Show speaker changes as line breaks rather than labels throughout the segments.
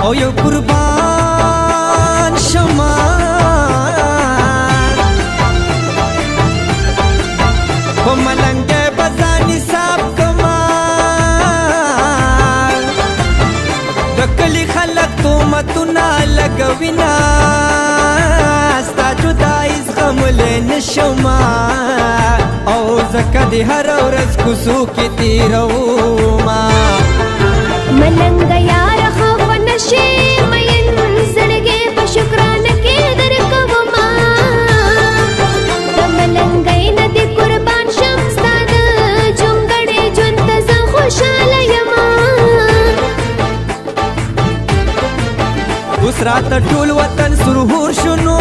او یو قربان شما په ملنګ بزانی صاحب کما د کلی خلک تومتونه لګوینا ستا جدای زغملی نشما او زکه د هر ورځ کوڅو کې تیروما
ملنګ یار خفه نشي مین زړګې په شکرانه کې درکوما د ملنګۍ نه دې قربان شم ستا د جونګړې ژوند ته زه خوشحاله یما
اوس راته ټول وطن سرهور شنو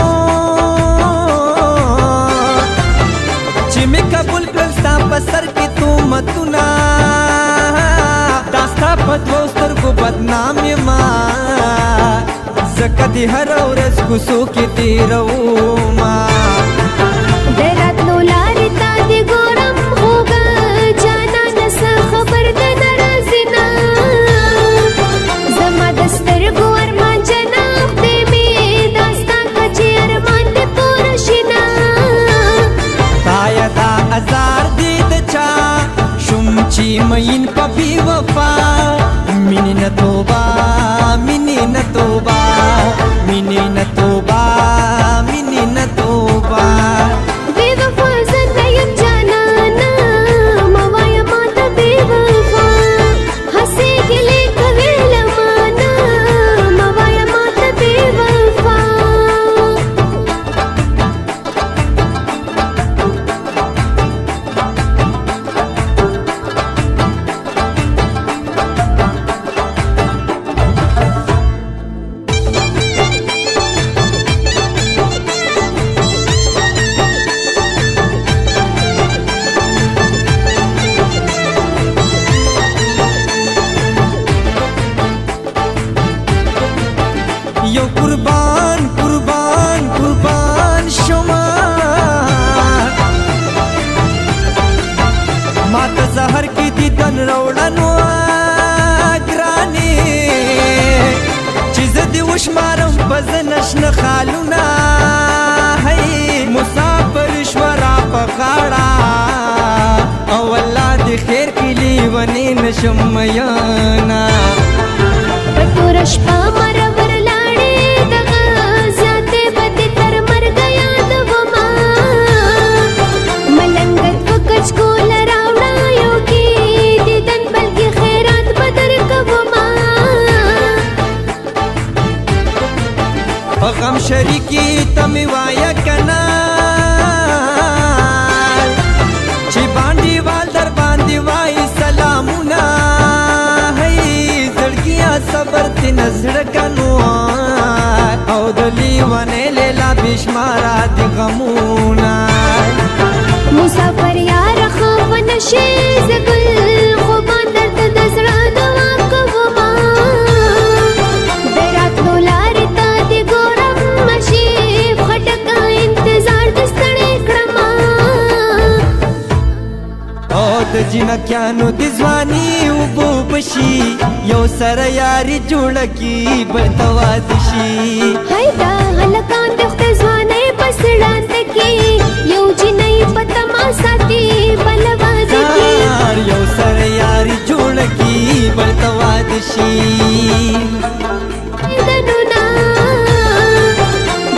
چې مې قبول کړل ستا په سر کې تومتونه دا ستا په دوو سترګو بدنام یما ځکه د هره ورځ کوڅو کې تېروما
د راتلو لارې ته دې ګورم خوږه جانانه څه خبر ده نه راځي نه زما د سترګو ارمان جناب دې مې دا ستا که چې ارمان دې پوره شي نه
تایا دا ازار دې د چا شوم چې مین په بې وفا مینې نه توبه مینې نه توبه مینې نه توبه مینې نه توبه
بې وفا زه نه یم جانانه مه وایه ماته بې وفا هسې ګیلې کوې له مانه مه وایه ماته بې وفا
یو قربان قربان قربان شما ما ته زهر کې دیدن روړنو ګرانې چې زه دې وشمارم په زه نشنه خالونه هی مسافر شوه را په غاړه او الله دې خیر کړي لیونې نشم میانه
په توره شپه مرور لاړې دغه زیاتې بدې تر مرګه یادومه ملنګت په کچکوله راوړه یو کې دیدن بلکې خیرات به درکومه
په غم شریکي ته مې وایه که نه چې باندې وال در باندې وایي سلامونه صبر تی نزړه کنو او د لیونې لیلا بشمارا دی غمونه
مسافر یار خفه نشي زه ګل خوبان درته د زړه دعا کومه د راتلو لارې ته دې ګورم مشیب خټکه انتظار د ستړی کړمه
او د جنکیانو د ځواني اوبو بشي یو سره یاري جوړه کی بل ته واده شي
هایدا هلکان د خدای ځوانۍ په سړانده کې یو جنۍ په تماسه کې بل واده کې
یو سره یاري جوړه کی بل ته واده شي
دنونه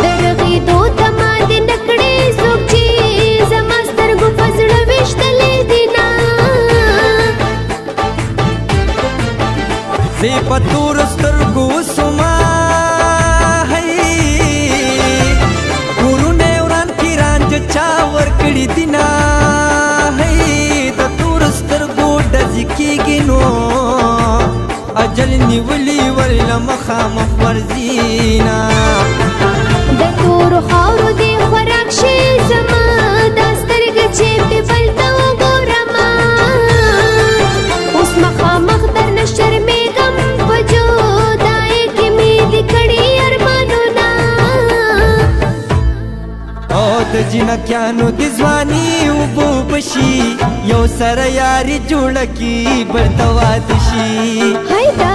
درغېدو ته ما دې نه کړې څوک چې زما سترګو په زړه ویشتلې دي نه
زه په تور سترګو سما کورونه وران کې رانج چا ورکړي دي نه د تور سترګو ډزې کېږي نو اجل نیولي ورله مخامخ ورځي نه
د تورو خاورو دې خوراک شي زما دا سترګې چې دې بل ته وګورمه اوس مخامخ درنه شرمېږم په جدایۍ کې مې دې کړي ارمانونه
او د جنکیانو د ځواني اوبو بشي یو سره یاري جوړه کی بل ته واده شي
هایدا